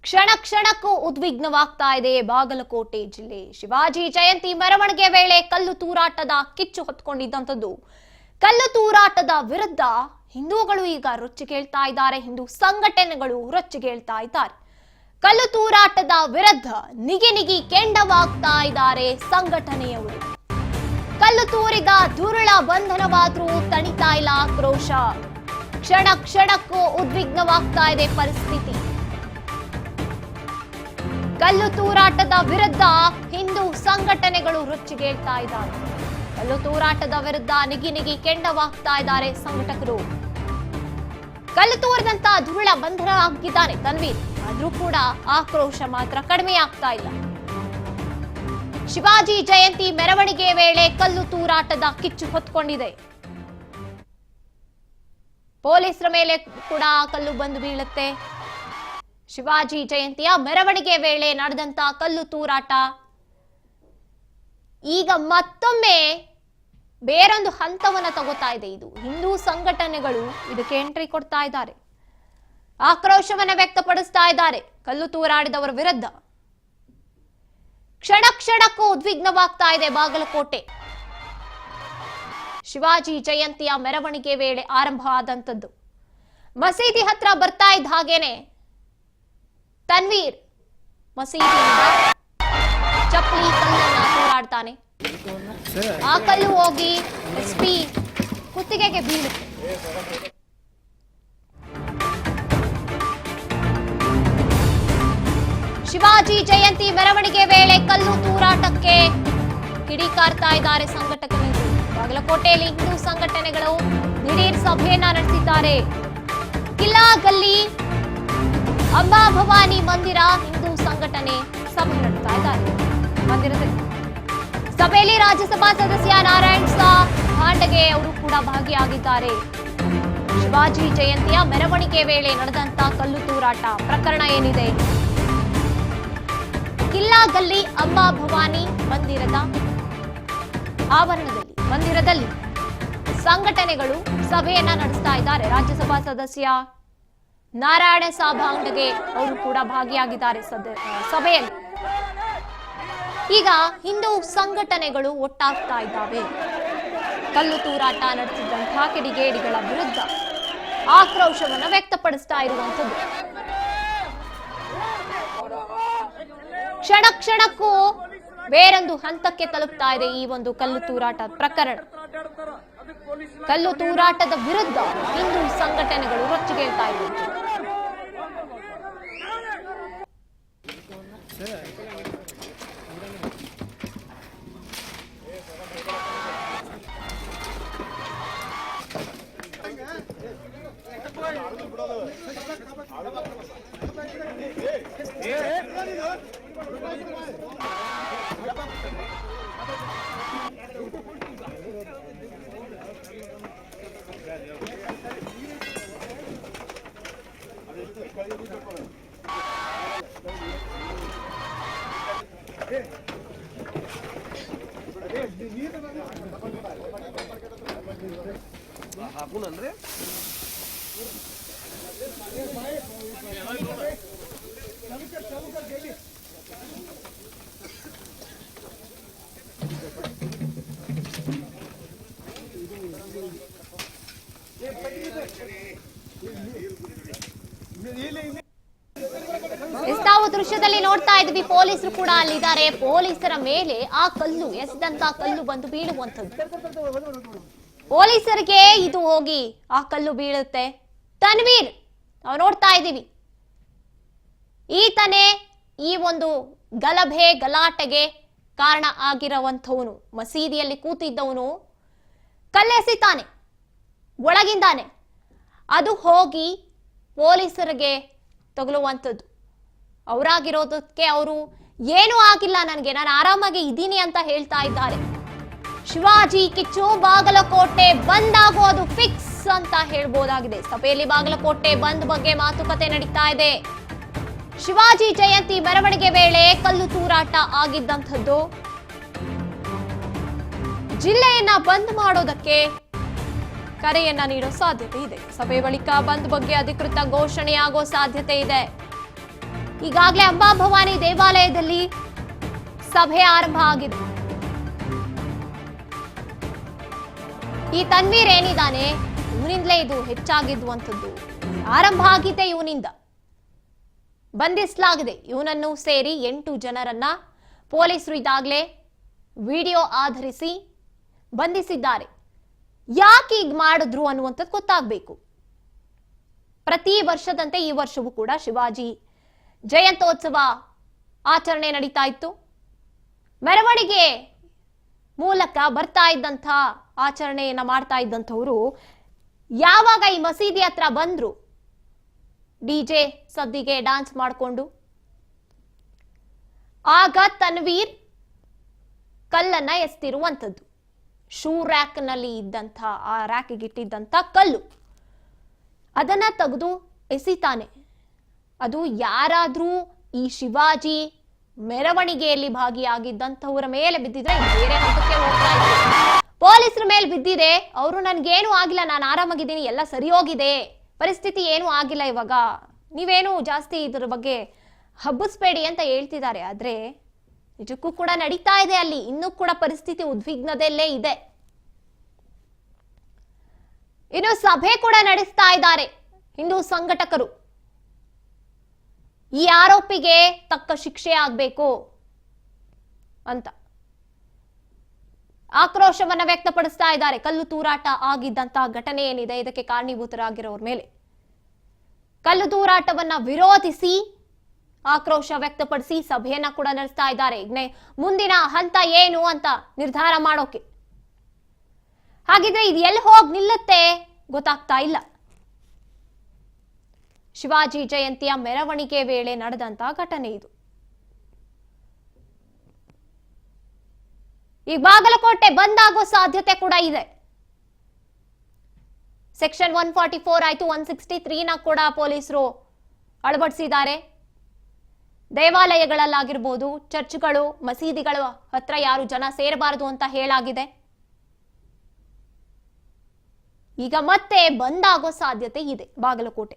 ಕ್ಷಣ ಕ್ಷಣಕ್ಕೂ ಉದ್ವಿಗ್ನವಾಗ್ತಾ ಇದೆ ಬಾಗಲಕೋಟೆ ಜಿಲ್ಲೆ. ಶಿವಾಜಿ ಜಯಂತಿ ಮೆರವಣಿಗೆ ವೇಳೆ ಕಲ್ಲು ತೂರಾಟದ ಕಿಚ್ಚು ಹೊತ್ಕೊಂಡಿದ್ದಂಥದ್ದು. ಕಲ್ಲು ತೂರಾಟದ ವಿರುದ್ಧ ಹಿಂದೂಗಳು ಈಗ ರೊಚ್ಚಿಗೇಳ್ತಾ ಇದ್ದಾರೆ, ಹಿಂದೂ ಸಂಘಟನೆಗಳು ರೊಚ್ಚಿಗೇಳ್ತಾ ಇದ್ದಾರೆ. ಕಲ್ಲು ತೂರಾಟದ ವಿರುದ್ಧ ನಿಗಿ ಕೆಂಡವಾಗ್ತಾ ಇದ್ದಾರೆ ಸಂಘಟನೆಯವರು. ಕಲ್ಲು ತೂರಿದ ದುರುಳ ಬಂಧನವಾದ್ರೂ ತಣಿತಾ ಇಲ್ಲ ಆಕ್ರೋಶ. ಕ್ಷಣ ಕ್ಷಣಕ್ಕೂ ಉದ್ವಿಗ್ನವಾಗ್ತಾ ಇದೆ ಪರಿಸ್ಥಿತಿ. ಕಲ್ಲು ತೂರಾಟದ ವಿರುದ್ಧ ಹಿಂದೂ ಸಂಘಟನೆಗಳು ರೊಚ್ಚಿಗೇಳ್ತಾ ಇದ್ದಾರೆ. ಕಲ್ಲು ತೂರಾಟದ ವಿರುದ್ಧ ನಿಗಿ ಕೆಂಡವಾಗ್ತಾ ಇದ್ದಾರೆ ಸಂಘಟಕರು. ಕಲ್ಲು ತೂರಿದಂತ ದುರುಳ ಬಂಧನ ಆಗಿದ್ದಾನೆ ತನ್ವೀರ್, ಆದ್ರೂ ಕೂಡ ಆಕ್ರೋಶ ಮಾತ್ರ ಕಡಿಮೆ ಆಗ್ತಾ ಇಲ್ಲ. ಶಿವಾಜಿ ಜಯಂತಿ ಮೆರವಣಿಗೆ ವೇಳೆ ಕಲ್ಲು ತೂರಾಟದ ಕಿಚ್ಚು ಹೊತ್ಕೊಂಡಿದೆ. ಪೊಲೀಸರ ಮೇಲೆ ಕೂಡ ಕಲ್ಲು ಬಂದು ಬೀಳುತ್ತೆ. ಶಿವಾಜಿ ಜಯಂತಿಯ ಮೆರವಣಿಗೆ ವೇಳೆ ನಡೆದಂತ ಕಲ್ಲು ತೂರಾಟ ಈಗ ಮತ್ತೊಮ್ಮೆ ಬೇರೊಂದು ಹಂತವನ್ನ ತಗೋತಾ ಇದೆ. ಇದು ಹಿಂದೂ ಸಂಘಟನೆಗಳು ಇದಕ್ಕೆ ಎಂಟ್ರಿ ಕೊಡ್ತಾ ಇದ್ದಾರೆ, ಆಕ್ರೋಶವನ್ನ ವ್ಯಕ್ತಪಡಿಸ್ತಾ ಇದ್ದಾರೆ ಕಲ್ಲು ತೂರಾಡಿದವರ ವಿರುದ್ಧ. ಕ್ಷಣ ಕ್ಷಣಕ್ಕೂ ಉದ್ವಿಗ್ನವಾಗ್ತಾ ಇದೆ ಬಾಗಲಕೋಟೆ. ಶಿವಾಜಿ ಜಯಂತಿಯ ಮೆರವಣಿಗೆ ವೇಳೆ ಆರಂಭ ಆದಂತದ್ದು. ಮಸೀದಿ ಹತ್ರ ಬರ್ತಾ ಇದ್ದ ಹಾಗೇನೆ ತನ್ವೀರ್ ಮಸೀದಿಯಿಂದ ಚಪ್ಪಲಿ ಕಲ್ಲನ್ನ ತೂರಾಡ್ತಾನೆ. ಆ ಕಲ್ಲು ಹೋಗಿ ಎಸ್ಪಿ ಕುತ್ತಿಗೆಗೆ ಬೀಳುತ್ತೆ. ಶಿವಾಜಿ ಜಯಂತಿ ಮೆರವಣಿಗೆ ವೇಳೆ ಕಲ್ಲು ತೂರಾಟಕ್ಕೆ ಕಿಡಿಕಾರ್ತಾ ಇದ್ದಾರೆ ಸಂಘಟಕರು. ಬಾಗಲಕೋಟೆಯಲ್ಲಿ ಹಿಂದೂ ಸಂಘಟನೆಗಳು ದಿಢೀರ್ ಸಭೆಯನ್ನ ನಡೆಸಿದ್ದಾರೆ. ಕಿಲ್ಲಾ ಗಲ್ಲಿ ಅಂಬಾ ಭವಾನಿ ಮಂದಿರ ಹಿಂದೂ ಸಂಘಟನೆ ಸಭೆ ನಡೆಸ್ತಾ ಇದ್ದಾರೆ. ಮಂದಿರದಲ್ಲಿ ಸಭೆಯಲ್ಲಿ ರಾಜ್ಯಸಭಾ ಸದಸ್ಯ ನಾರಾಯಣ್ ಸಾ ಹಾಂಡಗೆ ಅವರು ಕೂಡ ಭಾಗಿಯಾಗಿದ್ದಾರೆ. ಶಿವಾಜಿ ಜಯಂತಿಯ ಮೆರವಣಿಗೆ ವೇಳೆ ನಡೆದಂತ ಕಲ್ಲು ತೂರಾಟ ಪ್ರಕರಣ ಏನಿದೆ, ಕಿಲ್ಲಾ ಗಲ್ಲಿ ಅಂಬಾ ಭವಾನಿ ಮಂದಿರದ ಮಂದಿರದಲ್ಲಿ ಸಂಘಟನೆಗಳು ಸಭೆಯನ್ನ ನಡೆಸ್ತಾ ಇದ್ದಾರೆ. ರಾಜ್ಯಸಭಾ ಸದಸ್ಯ ನಾರಾಯಣ ಸಾಭಾಂಡಗೆ ಅವರು ಕೂಡ ಭಾಗಿಯಾಗಿದ್ದಾರೆ ಸಭೆಯಲ್ಲಿ. ಈಗ ಹಿಂದೂ ಸಂಘಟನೆಗಳು ಒಟ್ಟಾಗ್ತಾ ಇದ್ದಾವೆ. ಕಲ್ಲು ತೂರಾಟ ನಡೆಸಿದಂತಹ ಕಿಡಿಗೇಡಿಗಳ ವಿರುದ್ಧ ಆಕ್ರೋಶವನ್ನು ವ್ಯಕ್ತಪಡಿಸ್ತಾ ಇರುವಂಥದ್ದು. ಕ್ಷಣ ಕ್ಷಣಕ್ಕೂ ಬೇರೊಂದು ಹಂತಕ್ಕೆ ತಲುಪ್ತಾ ಇದೆ ಈ ಒಂದು ಕಲ್ಲು ತೂರಾಟ ಪ್ರಕರಣ. ಕಲ್ಲು ತೂರಾಟದ ವಿರುದ್ಧ ಹಿಂದೂ ಸಂಘಟನೆಗಳು ರೊಚ್ಚಿಗೇಳ್ತಾ ಇರುವಂಥದ್ದು. ಹಾಕುನಂದ್ರೆ ನಾವು ದೃಶ್ಯದಲ್ಲಿ ನೋಡ್ತಾ ಇದ್ವಿ, ಪೊಲೀಸರು ಕೂಡ ಅಲ್ಲಿದ್ದಾರೆ. ಪೊಲೀಸರ ಮೇಲೆ ಆ ಕಲ್ಲು ಎಸೆದಂತ ಕಲ್ಲು ಬಂದು ಬೀಳುವಂಥದ್ದು. ಪೊಲೀಸರಿಗೆ ಇದು ಹೋಗಿ ಆ ಕಲ್ಲು ಬೀಳುತ್ತೆ. ತನ್ವೀರ್ ನಾವು ನೋಡ್ತಾ ಇದ್ದೀವಿ, ಈತನೇ ಈ ಒಂದು ಗಲಾಟೆಗೆ ಕಾರಣ ಆಗಿರುವಂಥವನು. ಮಸೀದಿಯಲ್ಲಿ ಕೂತಿದ್ದವನು ಕಲ್ಲೆಸಿತಾನೆ ಒಳಗಿಂದಾನೆ, ಅದು ಹೋಗಿ ಪೊಲೀಸರಿಗೆ ತಗುಲುವಂಥದ್ದು. ಅವರಾಗಿರೋದಕ್ಕೆ ಅವರು ಏನೂ ಆಗಿಲ್ಲ, ನನಗೆ ನಾನು ಆರಾಮಾಗಿ ಇದ್ದೀನಿ ಅಂತ ಹೇಳ್ತಾ ಇದ್ದಾರೆ. ಶಿವಾಜಿ ಕಿಚ್ಚು ಬಾಗಲಕೋಟೆ ಬಂದ್ ಆಗೋದು ಫಿಕ್ಸ್ ಅಂತ ಹೇಳ್ಬೋದಾಗಿದೆ. ಸಭೆಯಲ್ಲಿ ಬಾಗಲಕೋಟೆ ಬಂದ್ ಬಗ್ಗೆ ಮಾತುಕತೆ ನಡೀತಾ ಇದೆ. ಶಿವಾಜಿ ಜಯಂತಿ ಮೆರವಣಿಗೆ ವೇಳೆ ಕಲ್ಲು ತೂರಾಟ ಆಗಿದ್ದಂಥದ್ದು. ಜಿಲ್ಲೆಯನ್ನ ಬಂದ್ ಮಾಡೋದಕ್ಕೆ ಕರೆಯನ್ನ ನೀಡೋ ಸಾಧ್ಯತೆ ಇದೆ. ಸಭೆ ಬಳಿಕ ಬಂದ್ ಬಗ್ಗೆ ಅಧಿಕೃತ ಘೋಷಣೆಯಾಗೋ ಸಾಧ್ಯತೆ ಇದೆ. ಈಗಾಗಲೇ ಅಂಬಾಭವಾನಿ ದೇವಾಲಯದಲ್ಲಿ ಸಭೆ ಆರಂಭ ಆಗಿದೆ. ಈ ತನ್ವೀರ್ ಏನಿದ್ದಾನೆ ಇವನಿಂದಲೇ ಇದು ಹೆಚ್ಚಾಗಿದ್ದುವಂಥದ್ದು. ಆರಂಭ ಆಗಿದೆ ಇವನಿಂದ. ಬಂಧಿಸಲಾಗಿದೆ. ಇವನನ್ನು ಸೇರಿ 8 ಜನರನ್ನ ಪೊಲೀಸರು ಇದಾಗಲೇ ವಿಡಿಯೋ ಆಧರಿಸಿ ಬಂಧಿಸಿದ್ದಾರೆ. ಯಾಕೆ ಈಗ ಮಾಡಿದ್ರು ಅನ್ನುವಂಥದ್ದು ಗೊತ್ತಾಗಬೇಕು. ಪ್ರತಿ ವರ್ಷದಂತೆ ಈ ವರ್ಷವೂ ಕೂಡ ಶಿವಾಜಿ ಜಯಂತ್ಯೋತ್ಸವ ಆಚರಣೆ ನಡೀತಾ ಇತ್ತು. ಮೆರವಣಿಗೆ ಮೂಲಕ ಬರ್ತಾ ಇದ್ದಂಥ ಆಚರಣೆಯನ್ನ ಮಾಡ್ತಾ ಇದ್ದಂಥವರು ಯಾವಾಗ ಈ ಮಸೀದಿ ಹತ್ರ ಬಂದ್ರು, ಡಿಜೆ ಸದ್ದಿಗೆ ಡ್ಯಾನ್ಸ್ ಮಾಡಿಕೊಂಡು, ಆಗ ತನ್ವೀರ್ ಕಲ್ಲನ್ನ ಎಸ್ತಿರುವಂಥದ್ದು. ಶೂ ರ್ಯಾಕ್ ನಲ್ಲಿ ಇದ್ದಂಥ ಆ ರ್ಯಾಕ್ಗೆ ಇಟ್ಟಿದ್ದಂಥ ಕಲ್ಲು ಅದನ್ನ ತೆಗೆದು ಎಸಿತಾನೆ. ಅದು ಯಾರಾದ್ರೂ ಈ ಶಿವಾಜಿ ಮೆರವಣಿಗೆಯಲ್ಲಿ ಭಾಗಿಯಾಗಿದ್ದಂಥವರ ಮೇಲೆ ಬಿದ್ದಿದ್ರೆ ಬೇರೆ ಹಂತಕ್ಕೆ ಹೋಗ್ತಾ ಇದ್ರು. ಪೊಲೀಸರ ಮೇಲೆ ಬಿದ್ದಿದೆ, ಅವರು ನನ್ಗೇನು ಆಗಿಲ್ಲ, ನಾನು ಆರಾಮಾಗಿದ್ದೀನಿ, ಎಲ್ಲ ಸರಿ ಹೋಗಿದೆ, ಪರಿಸ್ಥಿತಿ ಏನೂ ಆಗಿಲ್ಲ, ಇವಾಗ ನೀವೇನು ಜಾಸ್ತಿ ಇದ್ರ ಬಗ್ಗೆ ಹಬ್ಬಿಸ್ಬೇಡಿ ಅಂತ ಹೇಳ್ತಿದ್ದಾರೆ. ಆದ್ರೆ ನಿಜಕ್ಕೂ ಕೂಡ ನಡೀತಾ ಇದೆ ಅಲ್ಲಿ, ಇನ್ನೂ ಕೂಡ ಪರಿಸ್ಥಿತಿ ಉದ್ವಿಗ್ನದಲ್ಲೇ ಇದೆ. ಇನ್ನು ಸಭೆ ಕೂಡ ನಡೆಸ್ತಾ ಇದ್ದಾರೆ ಹಿಂದೂ ಸಂಘಟಕರು. ಈ ಆರೋಪಿಗೆ ತಕ್ಕ ಶಿಕ್ಷೆ ಆಗ್ಬೇಕು ಅಂತ ಆಕ್ರೋಶವನ್ನ ವ್ಯಕ್ತಪಡಿಸ್ತಾ ಇದ್ದಾರೆ. ಕಲ್ಲು ತೂರಾಟ ಆಗಿದ್ದಂತಹ ಘಟನೆ ಏನಿದೆ ಇದಕ್ಕೆ ಕಾರಣೀಭೂತರಾಗಿರೋರ ಮೇಲೆ ಕಲ್ಲು ತೂರಾಟವನ್ನ ವಿರೋಧಿಸಿ ಆಕ್ರೋಶ ವ್ಯಕ್ತಪಡಿಸಿ ಸಭೆಯನ್ನ ಕೂಡ ನಡೆಸ್ತಾ ಇದ್ದಾರೆ. ಮುಂದಿನ ಹಂತ ಏನು ಅಂತ ನಿರ್ಧಾರ ಮಾಡೋಕೆ. ಹಾಗಿದ್ರೆ ಇದು ಎಲ್ಲಿ ಹೋಗಿ ನಿಲ್ಲುತ್ತೆ ಗೊತ್ತಾಗ್ತಾ ಇಲ್ಲ. ಶಿವಾಜಿ ಜಯಂತಿಯ ಮೆರವಣಿಗೆ ವೇಳೆ ನಡೆದಂತಹ ಘಟನೆ ಇದು. ಈ ಬಾಗಲಕೋಟೆ ಬಂದ್ ಆಗೋ ಸಾಧ್ಯತೆ ಕೂಡ ಇದೆ. ಸೆಕ್ಷನ್ 144 ಆಯ್ತು, 163ನ ಕೂಡ ಪೊಲೀಸರು ಅಳವಡಿಸಿದ್ದಾರೆ. ದೇವಾಲಯಗಳಲ್ಲಾಗಿರ್ಬೋದು, ಚರ್ಚ್ಗಳು, ಮಸೀದಿಗಳ ಹತ್ರ ಯಾರು ಜನ ಸೇರಬಾರದು ಅಂತ ಹೇಳಾಗಿದೆ. ಈಗ ಮತ್ತೆ ಬಂದ್ ಆಗೋ ಸಾಧ್ಯತೆ ಇದೆ ಬಾಗಲಕೋಟೆ.